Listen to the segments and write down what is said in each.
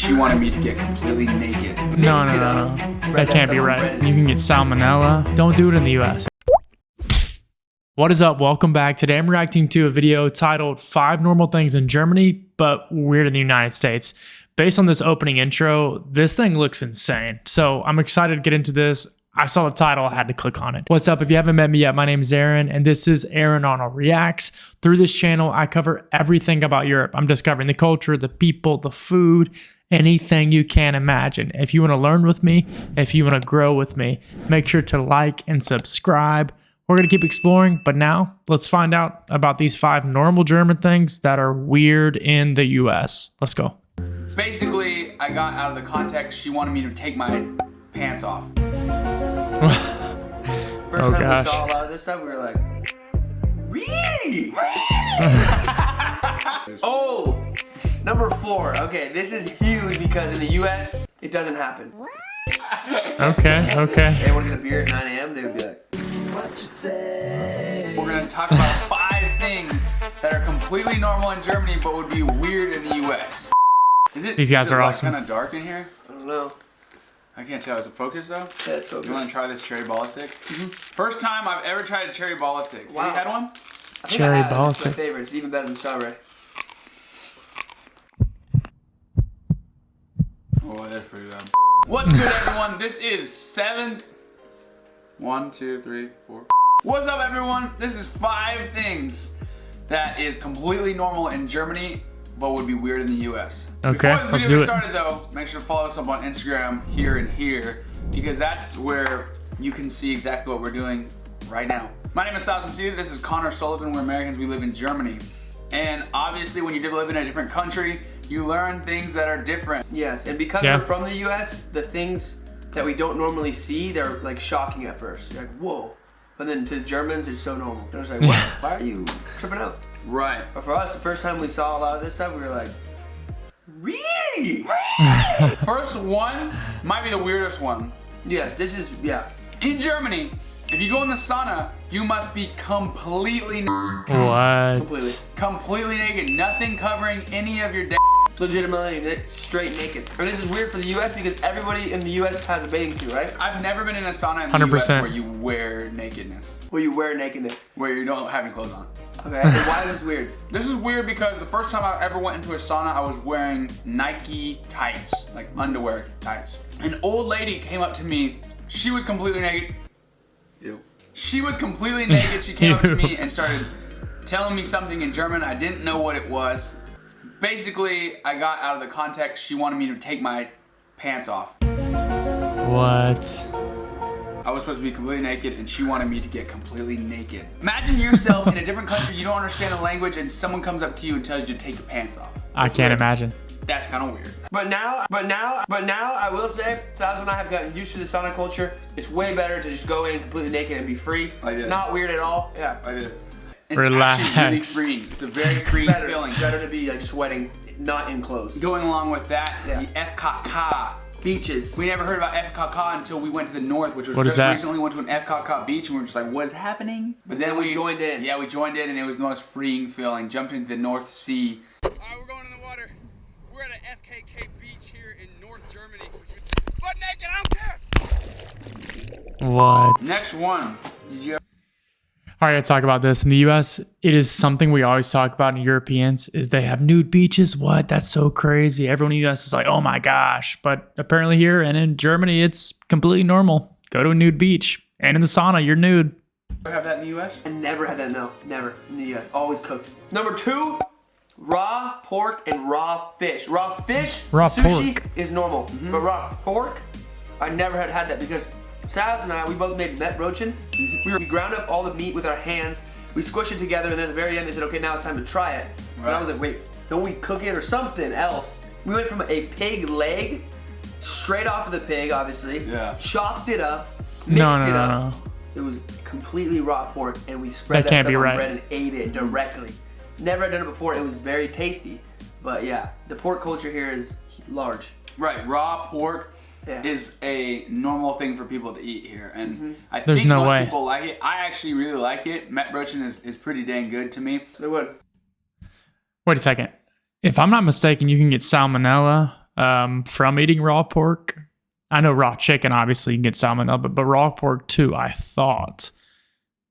she wanted me to get completely naked. No. That can't be right. You can get salmonella. Don't do it in the US. What is up? Welcome back. Today I'm reacting to a video titled 5 Normal Things in Germany, but Weird in the United States. Based on this opening intro, this thing looks insane. So I'm excited to get into this. I saw the title, I had to click on it. What's up? If you haven't met me yet, my name is Aaron, and this is Aaron Arnold Reacts. Through this channel, I cover everything about Europe. I'm discovering the culture, the people, the food, anything you can imagine. If you want to learn with me, if you want to grow with me, make sure to like and subscribe. We're going to keep exploring, but now let's find out about these 5 normal German things that are weird in the US. Let's go. Basically, I got out of the context. She wanted me to take my pants off. First time we saw a lot of this stuff, we were like, really? Oh, number 4. Okay, this is huge because in the US, it doesn't happen. Okay. They want to get a beer at 9 a.m., they would be like, what you say? We're gonna talk about 5 things that are completely normal in Germany, but would be weird in the US. These guys are awesome. Kind of dark in here? I don't know. I can't tell. Is it focused though? Yeah, it's focused. You want to try this cherry ballistic? First time I've ever tried a cherry ballistic. Wow. Have you had one? I think Cherry I have. ballistic. It's my favorite. It's even better than strawberry. Oh, that's pretty good. What's good, everyone? This is 7. 1, 2, 3, 4. What's up, everyone? This is 5 things that is completely normal in Germany, but would be weird in the US. Okay, Before this let's video do it. started, though, make sure to follow us up on Instagram here and here, because that's where you can see exactly what we're doing right now. My name is Saunas. This is Connor Sullivan. We're Americans. We live in Germany. And obviously, when you live in a different country, you learn things that are different. Yes, and because we're from the US, the things that we don't normally see, they're like shocking at first. You're like, whoa. But then to Germans, it's so normal. They're just like, what? Why are you tripping out? Right. But for us, the first time we saw a lot of this stuff, we were like, really? First one might be the weirdest one. Yes, this is, yeah. In Germany, if you go in the sauna, you must be completely What? completely naked. Nothing covering any of your Legitimately straight naked. And this is weird for the US because everybody in the US has a bathing suit, right? I've never been in a sauna in the 100%. US where you wear nakedness. Where you wear nakedness. Where you don't have any clothes on. Okay, and why is this weird? This is weird because the first time I ever went into a sauna, I was wearing Nike tights, like underwear tights. An old lady came up to me. She was completely naked. Ew. She was completely naked. She came up to me and started telling me something in German. I didn't know what it was. Basically, I got out of the context. She wanted me to take my pants off. What? I was supposed to be completely naked, and she wanted me to get completely naked. Imagine yourself in a different country, you don't understand the language, and someone comes up to you and tells you to take your pants off. I can't imagine. That's kind of weird. But now, I will say, Saz and I have gotten used to the sauna culture. It's way better to just go in completely naked and be free. It's not weird at all. Yeah. I did. It's Relax. actually really freeing. It's a very freeing feeling. Better to be like sweating, not in clothes. Going along with that, the FKK. Beaches. We never heard about FKK until we went to the north, which was What is just that? recently went to an FKK beach, and we were just like, what is happening? But then we joined in. Yeah, we joined in, and it was the most freeing feeling. Jumped into the North Sea. Alright, we're going in the water. We're at an FKK beach here in North Germany. Butt naked, I don't care! What? Next one. All right, let's talk about this. In the US, it is something we always talk about in Europeans is they have nude beaches. What? That's so crazy. Everyone in the US is like, oh my gosh. But apparently here and in Germany, it's completely normal. Go to a nude beach. And in the sauna, you're nude. You have that in the US? I never had that, no. Never in the US. Always cooked. Number 2, raw pork and raw fish. Raw fish, sushi is normal. But raw pork, I never had that because Saz and I, we both made met rochen. We ground up all the meat with our hands. We squish it together, and then at the very end, they said, okay, now it's time to try it. Right. And I was like, wait, don't we cook it or something else? We went from a pig leg, straight off of the pig, obviously. Yeah. Chopped it up, mixed it up. No. It was completely raw pork, and we spread that stuff on bread and ate it directly. Never had done it before. It was very tasty. But yeah, the pork culture here is large. Right, raw pork is a normal thing for people to eat here, and I There's think no most way. people like it. I actually really like it. Met rochen is pretty dang good to me. They would. Wait a second. If I'm not mistaken, you can get salmonella from eating raw pork. I know raw chicken, obviously, you can get salmonella, but raw pork too, I thought.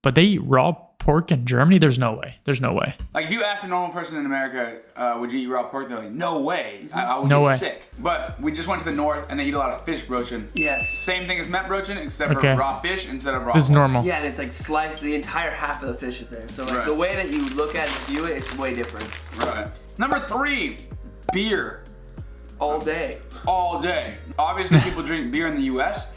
But they eat raw pork in Germany? There's no way. There's no way. Like, if you ask a normal person in America, would you eat raw pork? They're like, no way. I would No get way. sick. But we just went to the north, and they eat a lot of fish brochen. Yes. Same thing as Mettbrötchen, except Okay. for raw fish instead of raw This is pork. normal. Yeah, and it's like sliced, the entire half of the fish is there. So like Right. the way that you look at it and view it, it's way different. Right. Number 3, beer. All day. All day. Obviously, people drink beer in the U.S.,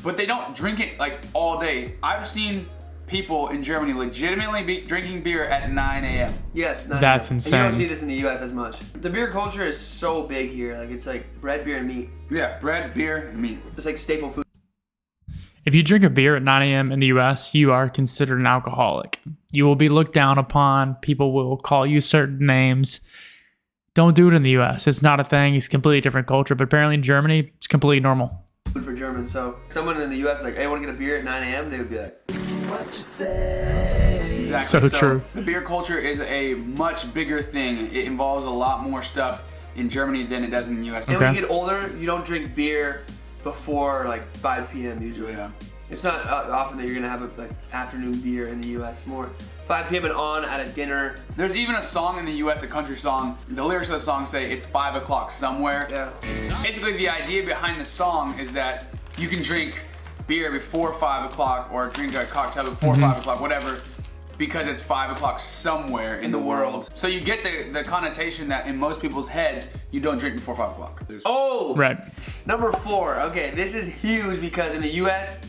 but they don't drink it like all day. I've seen people in Germany legitimately be drinking beer at 9 a.m. Yes. That's And insane. you don't see this in the U.S. as much. The beer culture is so big here. Like it's like bread, beer, and meat. Yeah, bread, beer, and meat. It's like staple food. If you drink a beer at 9 a.m. in the US, you are considered an alcoholic. You will be looked down upon. People will call you certain names. Don't do it in the US. It's not a thing. It's a completely different culture. But apparently in Germany, it's completely normal. Food for Germans. So someone in the U.S. like, hey, want to get a beer at 9 a.m.? They would be like, what you say? Exactly. So true. The beer culture is a much bigger thing. It involves a lot more stuff in Germany than it does in the U.S. And Okay. when you get older, you don't drink beer before like 5 p.m. usually. Yeah. It's not often that you're gonna have a like afternoon beer in the U.S. More 5 p.m. and on at a dinner. There's even a song in the U.S., a country song. The lyrics of the song say it's 5 o'clock somewhere. Yeah. Basically, the idea behind the song is that you can drink beer before 5 o'clock or drink a cocktail before 5 o'clock, whatever, because it's 5 o'clock somewhere in the world. So you get the connotation that in most people's heads, you don't drink before 5 o'clock. Oh. Right. Number 4. Okay, this is huge because in the U.S.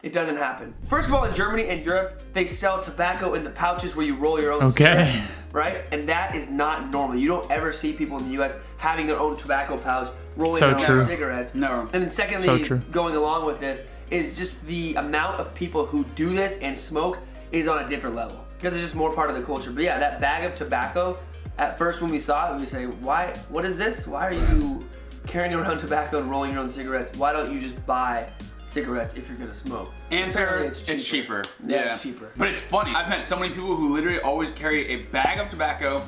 it doesn't happen. First of all, in Germany and Europe, they sell tobacco in the pouches where you roll your own cigarettes, right? And that is not normal. You don't ever see people in the U.S. having their own tobacco pouch, rolling So their true. own cigarettes. No. And then secondly, So true. going along with this, is just the amount of people who do this and smoke is on a different level. Because it's just more part of the culture. But yeah, that bag of tobacco, at first when we saw it, we say, why, what is this? Why are you carrying around tobacco and rolling your own cigarettes? Why don't you just buy cigarettes if you're gonna smoke? Answer, Apparently it's cheaper. Yeah, it's cheaper. But it's funny. I've met so many people who literally always carry a bag of tobacco,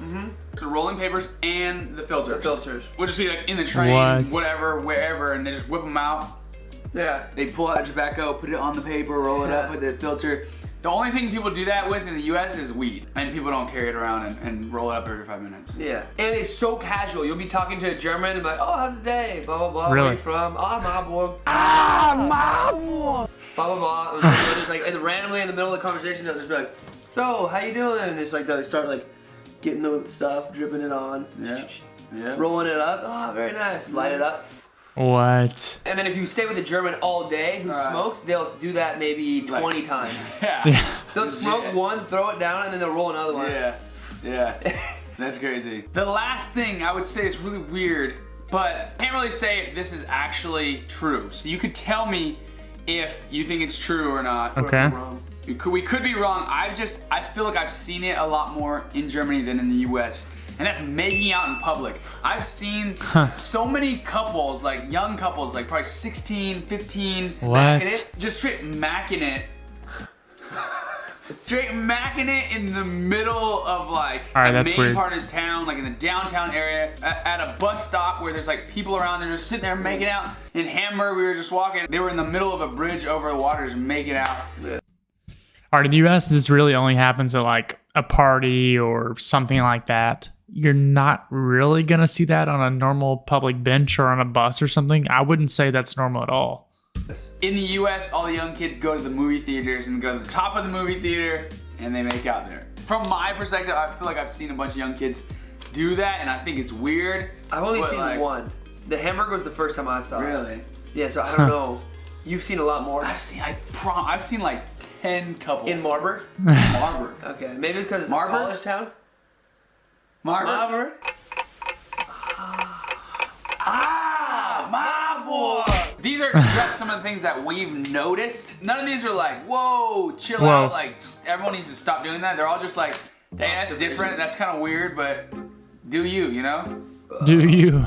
the rolling papers, and the filters. The filters. We'll just be like in the train, What? whatever, wherever, and they just whip them out. Yeah. They pull out tobacco, put it on the paper, roll it up with the filter. The only thing people do that with in the US is weed. And people don't carry it around and roll it up every 5 minutes. Yeah. And it's so casual. You'll be talking to a German and be like, oh, how's the day? Blah, blah, blah. Where Really? are you from? Ah, Marburg. Marburg. Blah, blah, blah. And they'll just like, and randomly in the middle of the conversation, they'll just be like, so, how you doing? And it's like, they start like getting the stuff, dripping it on. Yeah. Yeah. Rolling it up. Oh, very nice. Light it up. What? And then if you stay with a German all day who smokes, they'll do that maybe 20 times. Yeah. They'll smoke one, throw it down, and then they'll roll another one. Yeah. Yeah. That's crazy. The last thing I would say is really weird, but can't really say if this is actually true. So you could tell me if you think it's true or not. Okay. We could be wrong. I feel like I've seen it a lot more in Germany than in the US. And that's making out in public. I've seen so many couples, like young couples, like probably 16, 15, What? Macking it. just straight macking it. Straight macking it in the middle of like All right, the that's main weird. part of town, like in the downtown area, at a bus stop where there's like people around, they're just sitting there making out. In Hamburg, we were just walking, they were in the middle of a bridge over the waters making out. All right, in the US, this really only happens at like a party or something like that. You're not really going to see that on a normal public bench or on a bus or something. I wouldn't say that's normal at all. In the US, all the young kids go to the movie theaters and go to the top of the movie theater and they make out there. From my perspective, I feel like I've seen a bunch of young kids do that and I think it's weird. I've only but, seen like, one. The Hamburg was the first time I saw it. Really? Yeah, so I don't know. You've seen a lot more. I've seen like 10 couples. In Marburg? Marburg. Okay, maybe because it's a Marburg? college town? Marburg. Marburg? Marburg. These are just some of the things that we've noticed. None of these are like, whoa, chill out. Like, just, everyone needs to stop doing that. They're all just like, hey, that's different. That's kind of weird, but do you, you know? Do you?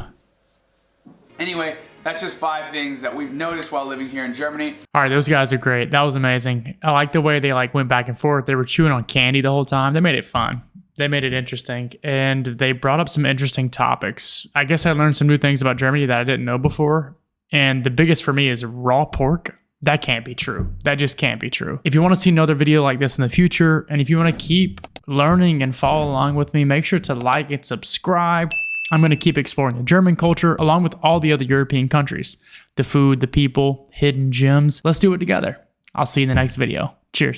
Anyway, that's just 5 things that we've noticed while living here in Germany. All right, those guys are great. That was amazing. I like the way they like went back and forth. They were chewing on candy the whole time. They made it fun. They made it interesting, and they brought up some interesting topics. I guess I learned some new things about Germany that I didn't know before. And the biggest for me is raw pork. That can't be true. That just can't be true. If you want to see another video like this in the future, and if you want to keep learning and follow along with me, make sure to like and subscribe. I'm going to keep exploring the German culture along with all the other European countries. The food, the people, hidden gems. Let's do it together. I'll see you in the next video. Cheers.